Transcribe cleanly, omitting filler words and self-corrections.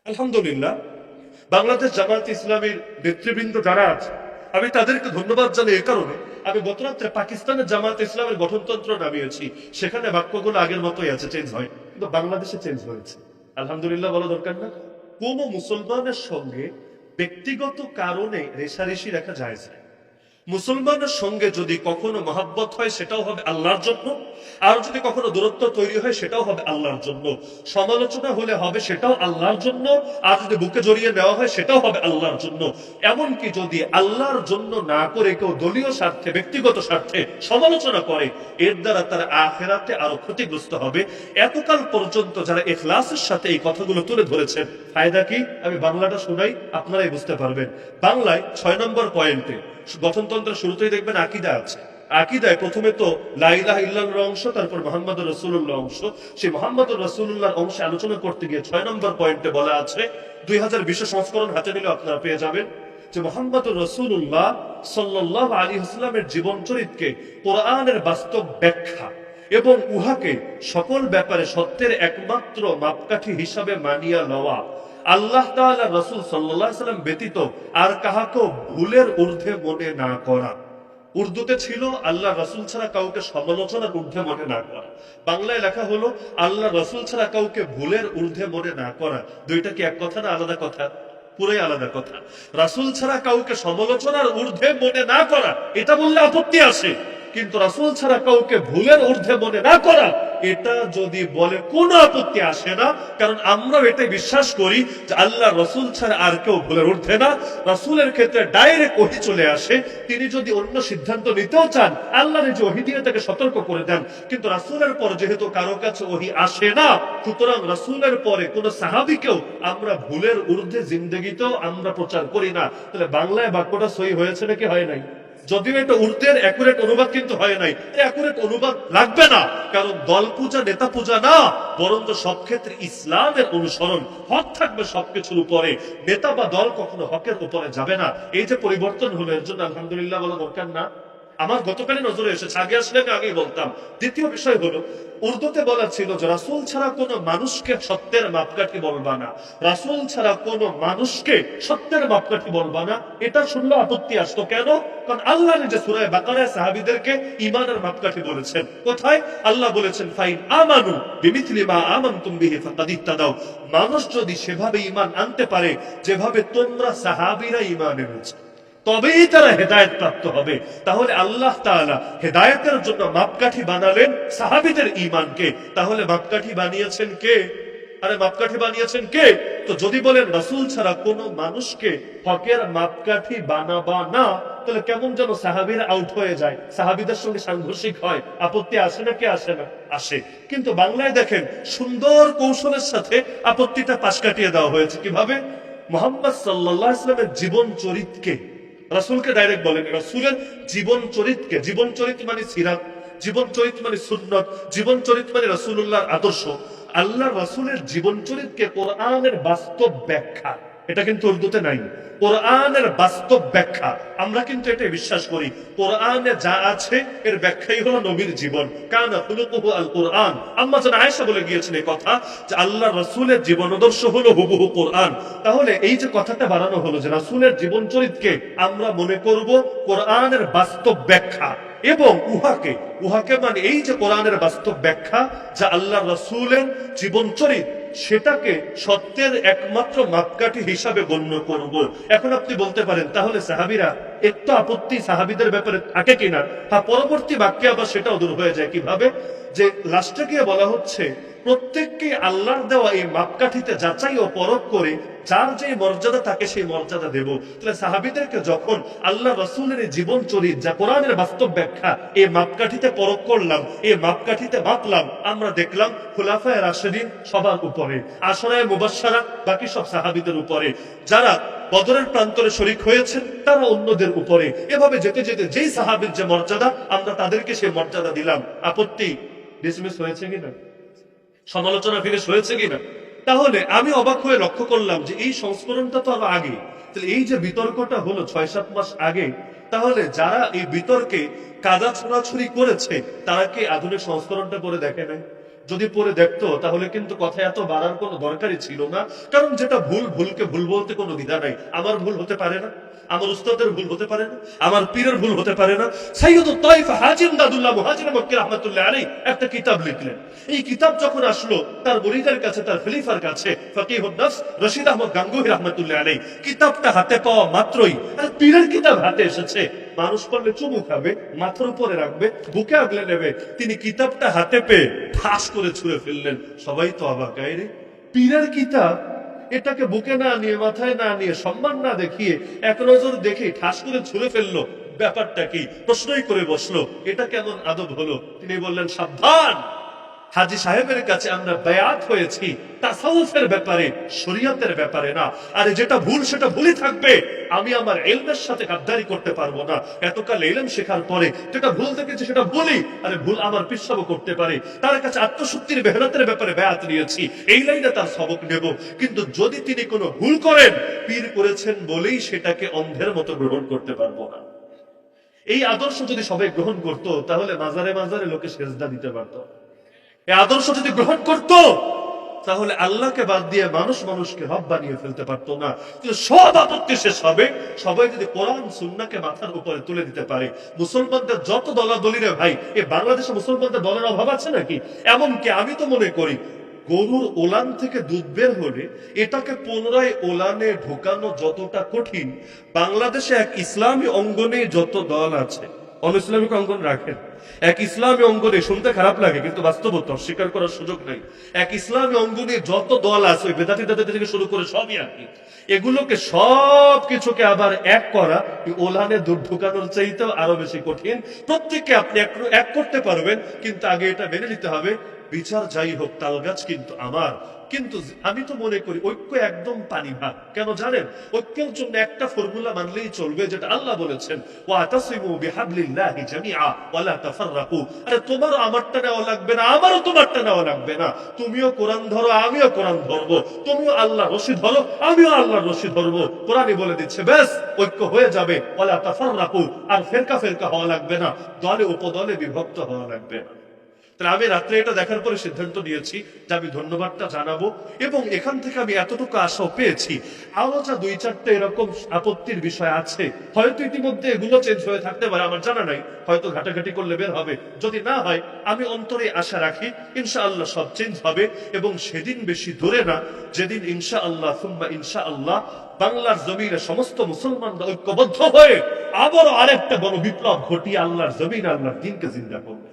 আলহামদুলিল্লাহ, বাংলাদেশ জামায়াতে ইসলামীর নেতৃবৃন্দ যারা আছে, আমি তাদেরকে ধন্যবাদ জানাই। এ কারণে আমি গতরাত্রে পাকিস্তানের জামায়াতে ইসলামের গঠনতন্ত্র নামিয়েছি, সেখানে বাক্যগুলো আগের মতোই আছে, চেঞ্জ হয়, কিন্তু বাংলাদেশে চেঞ্জ হয়েছে। আলহামদুলিল্লাহ বলা দরকার না? কোন মুসলমানের সঙ্গে ব্যক্তিগত কারণে রেষারেষি রাখা যায় না। মুসলমানের সঙ্গে যদি কখনো মহাব্বত হয় সেটাও হবে আল্লাহর জন্য, আর যদি কখনো দূরত্ব তৈরি হয় সেটাও হবে আল্লাহর জন্য। সমালোচনা হলে হবে সেটাও আল্লাহর জন্য, আর যদি বুকে জড়িয়ে নেওয়া হয় সেটাও হবে আল্লাহর জন্য। এমনকি যদি আল্লাহর জন্য না করে কেউ দলীয় স্বার্থে, ব্যক্তিগত স্বার্থে সমালোচনা করে, এর দ্বারা তারা আখিরাতে আরো ক্ষতিগ্রস্ত হবে। এতকাল পর্যন্ত যারা ইখলাসের সাথে এই কথাগুলো তুলে ধরেছেন, ফায়দা কি? আমি বাংলাটা শোনাই, আপনারাই বুঝতে পারবেন। বাংলায় 6 নম্বর পয়েন্টে গঠনতন্ত্রের শুরুতেই দেখবেন আকীদা আছে। আকীদায় প্রথমে তো লা ইলাহা ইল্লাল্লাহর অংশ, তারপর মুহাম্মাদুর রাসূলুল্লাহ অংশ। সেই মুহাম্মাদুর রাসূলুল্লাহর অংশে আলোচনা করতে গিয়ে 6 নম্বর পয়েন্টে বলা আছে, 2020 সংস্করণ হাতে নিলে আপনারা পেয়ে যাবেন, যে মুহাম্মাদুর রাসূলুল্লাহ সাল্লাল্লাহু আলাইহি ওয়াসাল্লামের জীবন চরিত্রকে কোরআনের বাস্তব ব্যাখ্যা এবং উহাকে সকল ব্যাপারে সত্যের একমাত্র মাপকাঠি হিসাবে মানিয়া লওয়া, আল্লাহ তাআলা রাসূল সাল্লাল্লাহু আলাইহি ওয়াসাল্লাম ব্যতীত আর কাহাকেও ভুলের ঊর্ধ্বে মনে না করা। উর্দুতে ছিল আল্লাহ রাসূল ছাড়া কাউকে সমালোচনার ঊর্ধ্বে মনে না করা। বাংলায় লেখা হলো আল্লাহ রাসূল ছাড়া কাউকে ভুলের ঊর্ধ্বে মনে না করা। দুইটা কি এক কথা না আলাদা কথা? পুরাই আলাদা কথা। রাসূল ছাড়া কাউকে সমালোচনার ঊর্ধ্বে মনে না করা, এটা বললে আপত্তি আসে, কিন্তু রাসূল ছাড়া কাউকে ভুলের ঊর্ধ্বে মনে না করা, এটা যদি বলে কোনো আপত্তি আসে না। কারণ আমরা এটাই বিশ্বাস করি যে আল্লাহ রাসূল ছাড়া আর কেউ ভুলের ঊর্ধ্বে না। রাসূলের ক্ষেত্রে ডাইরেক্ট ওহী চলে আসে, তিনি যদি অন্য সিদ্ধান্ত নিতেও চান আল্লাহ নিজে ওহী দিয়ে তাকে সতর্ক করে দেন। কিন্তু রাসূলের পর যেহেতু কারো কাছে ওহী আসে না, সুতরাং রাসূলের পরে কোন সাহাবীকেও আমরা ভুলের ঊর্ধ্বে জিন্দেগিতেও আমরা প্রচার করি না। তাহলে বাংলায় বাক্যটা সহি হয়েছে নাকি হয় নাই? যদিও এটা উর্দুর অ্যাকুরেট অনুবাদ কিন্তু হয় নাই, অ্যাকুরেট অনুবাদ লাগবে না, কারণ দল পূজা নেতা পূজা না, বরং সব ক্ষেত্রে ইসলামের অনুসরণ, হক থাকবে সবকিছুর উপরে, নেতা বা দল কখনো হকের উপরে যাবে না। এই যে পরিবর্তন হলো, এর জন্য আলহামদুলিল্লাহ বলা দরকার না? আমার গতকালই নজরে এসেছে, আগে আসলে আমি আগেই বলতাম। দ্বিতীয় বিষয় হলো, উর্দুতে বলা ছিল যে রাসূল ছাড়া কোন মানুষকে সত্যের মাপকাঠি বলবা না, রাসূল ছাড়া কোন মানুষকে সত্যের মাপকাঠি বলবা না। এটা শুনলে আপত্তি আসতো কেন? কারণ আল্লাহ নিজে সূরা বাকারায় সাহাবীদেরকে ঈমানের মাপকাঠি বলেছেন। কোথায়? আল্লাহ বলেছেন ফাইন আমানু বিমিথলি মা আমানতুম বিহি ফাকাদ ইহতাদাও। মানুষ যদি সেভাবে ঈমান আনতে পারে যেভাবে তোমরা সাহাবীরা ঈমান এনেছো, তবেই তারা হেদায়েত প্রাপ্ত হবে। তাহলে আল্লাহ তাআলা হেদায়েতের জন্য মাপকাঠি বানালেন সাহাবীদের ঈমানকে। তাহলে মাপকাঠি বানিয়েছেন কে? আরে মাপকাঠি বানিয়েছেন কে? তো যদি বলেন রাসূল ছাড়া কোন মানুষকে হকের মাপকাঠি বানাবা না, তাহলে কেমন যেন সাহাবীরা আউট হয়ে যায়, সাহাবীদের সঙ্গে সাংঘর্ষিক হয়। আপত্তি আসে না কি আসে না? আসে। কিন্তু বাংলায় দেখেন সুন্দর কৌশলের সাথে আপত্তিটা পাশ কাটিয়ে দেওয়া হয়েছে। কিভাবে? মুহাম্মদ সাল্লাল্লাহু আলাইহি ওয়াসাল্লামের জীবন চরিত্রকে, রাসূলকে ডাইরেক্ট বলেন, রাসূলের জীবন চরিত্রকে, জীবন চরিত্র মানে সিরাত, জীবন চরিত্র মানে সুন্নাত, জীবন চরিত্র মানে রাসূলুল্লাহর আদর্শ। আল্লাহ রাসূলের জীবন চরিত্রকে কোরআনের বাস্তব ব্যাখ্যা, এটা কিন্তু উর্দুতে নাই। কোরআনের বাস্তব ব্যাখ্যা, আমরা কিন্তু এটা বিশ্বাস করি কোরআনে যা আছে এর ব্যাখ্যাই হলো নবীর জীবন। কানা খুলুকুহু আল কোরআন। আম্মা জান আয়েশা বলে গিয়েছেন এই কথা, যে আল্লাহ রাসূলের জীবন আদর্শ হলো হুবহু কোরআন। তাহলে এই যে কথাটা বানানো হলো যে রাসূলের জীবন চরিত্রকে আমরা মনে করব কোরআনের বাস্তব ব্যাখ্যা, এবং উহাকে মানে এই যে কোরআনের বাস্তব ব্যাখ্যা যা আল্লাহ রাসূলের জীবন চরিত্র, সেটাকে সত্যের একমাত্র মাপকাঠি হিসাবে গণ্য করব। এখন আপনি বলতে পারেন তাহলে সাহাবীরা, একটু আপত্তি সাহাবীদের ব্যাপারে থাকে কিনা? হ্যাঁ, পরবর্তী বাক্যে আবার সেটাও দূর হয়ে যায়। কিভাবে? যে লাস্টে গিয়ে বলা হচ্ছে প্রত্যেককে আল্লাহর দেওয়া এই মাপকাঠিতে যাচাই ও পরখ করে যার যে মর্যাদা তাকে সেই মর্যাদা দেব। তাহলে সাহাবীদেরকে যখন আল্লাহ রাসূলের জীবন চরিত্র যা কোরআনের বাস্তব ব্যাখ্যা এই মাপকাঠিতে পরখ করলাম, এই মাপকাঠিতে মাপলাম, আমরা দেখলাম খুলাফায়ে রাশিদিন সবার উপরে, আশরায়ে মুবাশশারা বাকি সব সাহাবীদের উপরে, যারা বদরের প্রান্তরে শরীক হয়েছেন তারা অন্যদের উপরে। এভাবে যেতে যেতে যেই সাহাবীর যে মর্যাদা আমরা তাদেরকে সেই মর্যাদা দিলাম। আপত্তি ডিসমিস হয়েছে কিনা? সমালোচনা ফিনিশ হয়েছে কিনা? তাহলে আমি অবাক হয়ে লক্ষ্য করলাম যে এই সংস্করণটা তো আরো আগে, তাহলে এই যে বিতর্কটা হলো 6-7 মাস আগে, তাহলে যারা এই বিতর্কে কাদা ছোড়াছুরি করেছে তারা কি আধুনিক সংস্করণটা করে দেখে নাই? যদি পড়ে দেখতো তাহলে কিন্তু কথা এত বাড়ার কোনো দরকারই ছিল না। কারণ যেটা ভুল, ভুলকে ভুল বলতে কোনো দ্বিধা নাই। আমার ভুল হতে পারে না, আমার উস্তাদের ভুল হতে পারে না, আমার পীরের ভুল হতে পারে না। সাইয়্যিদুত তায়েফ হাজী ইমদাদুল্লাহ মুহাজির মক্কি রাহমাতুল্লাহ আলাইহি একটা কিতাব লিখলেন। এই কিতাব যখন আসলো তার মুরিদের কাছে, তার খলিফার কাছে, ফকিহুন নফস রশিদ আহমদ গাঙ্গুহি রাহমাতুল্লাহ আলাইহি, কিতাবটা হাতে পাওয়া মাত্রই, আর পীরের কিতাব হাতে এসেছে, মানুষ পড়লে চুমু খাবে, মাথার উপরে রাখবে, বুকে আগলে নেবে, তিনি কিতাবটা হাতে পেয়ে ঠাস করে ছুঁড়ে ফেললেন। সবাই তো অবাক, রে পীরের কিতাব, এটাকে বুকে না নিয়ে, মাথায় না নিয়ে, সম্মান না দেখিয়ে এক নজর দেখে ঠাস করে ছুঁড়ে ফেললো। ব্যাপারটা কি? প্রশ্নই করে বসলো, এটা কেমন আদব হলো? তিনি বললেন, সাবধান, হাজী সাহেবের কাছে আমরা বায়াত হয়েছি তাসাউফের ব্যাপারে, শরীয়তের ব্যাপারে না। আর যেটা ভুল সেটা ভুলই থাকবে। আমি আমার ইলমের সাথে গাদ্দারি করতে পারবো না। এতকাল ইলম শেখার পরে যেটা ভুল দেখেছি সেটা ভুলই, আরে ভুল আমার পিছাবো করতে পারে। তার কাছে আত্মশক্তির মেহনতের ব্যাপারে বায়াত নিয়েছি, এই লাইনে তার সবক নেব। কিন্তু যদি তিনি কোনো ভুল করেন, পীর করেছেন বলেই সেটাকে অন্ধের মতো গ্রহণ করতে পারবো না। এই আদর্শ যদি সবাই গ্রহণ করতো তাহলে মাজারে মাজারে লোকে সেজদা দিতে পারতো। এই আদর্শ যদি গ্রহণ করত তাহলে আল্লাহকে বাদ দিয়ে মানুষ মানুষকে রব বানিয়ে ফেলতে পারতো না। কিন্তু সব আপত্তি শেষ হবে সবাই যদি কোরআন সুন্নাহকে মাথার উপরে তুলে দিতে পারে। মুসলমানদের যত দলাদলি রে ভাই, এই বাংলাদেশে মুসলমানদের দলের অভাব আছে নাকি? এমনকি আমি তো মনে করি গরুর ওলান থেকে দুধ বের হলে এটাকে পুনরায় ওলানে ঢোকানো যতটা কঠিন, বাংলাদেশে এক ইসলামী অঙ্গনে যত দল আছে, অনইসলামিক অঙ্গন রাখেন, এক ইসলামী অঙ্গনে, শুনতে খারাপ লাগে কিন্তু বাস্তবতা অস্বীকার করার সুযোগ নাই, এক ইসলামী অঙ্গনে যত দল আছে, ওই বেদাতি দাদাতে থেকে শুরু করে সবই আর কি, এগুলোকে সব কিছুকে আবার এক করা ওলানে দুধ ঢুকানোর চাইতেও আরো বেশি কঠিন। প্রত্যেককে আপনি এক করতে পারবেন, কিন্তু আগে এটা মেনে নিতে হবে, বিচার যাই হোক তাল গাছ কিন্তু আমার। কিন্তু আমি তো মনে করি ঐক্য একদম পানি ভাত। কেন জানেন? ঐক্যের জন্য একটা ফর্মুলা মানলেই চলবে, যেটা আল্লাহ বলেছেন, ওয়াতাসিমু বিহাবলিল্লাহি জামিআ ওয়ালা তাফাররাকু। আরে তোমারও আমারটা নেওয়া লাগবে না, আমারও তোমারটা নেওয়া লাগবে না। তুমিও কোরআন ধরো, আমিও কোরআন ধরবো, তুমিও আল্লাহর রশি ধরো, আমিও আল্লাহর রশি ধরবো। কোরআনই বলে দিচ্ছে, ব্যাস ঐক্য হয়ে যাবে। ওয়ালা তাফাররাকু, আর ফেরকা ফেরকা হওয়া লাগবে না, দলে উপদলে বিভক্ত হওয়া লাগবে না। তাহলে আমি রাত্রে এটা দেখার পরে সিদ্ধান্ত নিয়েছি যে আমি ধন্যবাদটা জানাবো, এবং এখান থেকে আমি এতটুকু আশাও পেয়েছি। আরো যা দুই চারটে এরকম আপত্তির বিষয় আছে, হয়তো ইতিমধ্যে এগুলো চেঞ্জ হয়ে থাকতে পারে, আমার জানা নাই, হয়তো ঘাটাঘাটি করলে বের হবে। যদি না হয়, আমি অন্তরে আশা রাখি ইনশাআল্লাহ সব চেঞ্জ হবে, এবং সেদিন বেশি দূরে না, যেদিন ইনশাআল্লাহ সুম্মা ইনশাআল্লাহ বাংলার জমিনে সমস্ত মুসলমানরা ঐক্যবদ্ধ হয়ে আবারও আরেকটা বড় বিপ্লব ঘটিয়ে আল্লাহর জমিনে আল্লাহর দ্বীনকে জিন্দা করবে।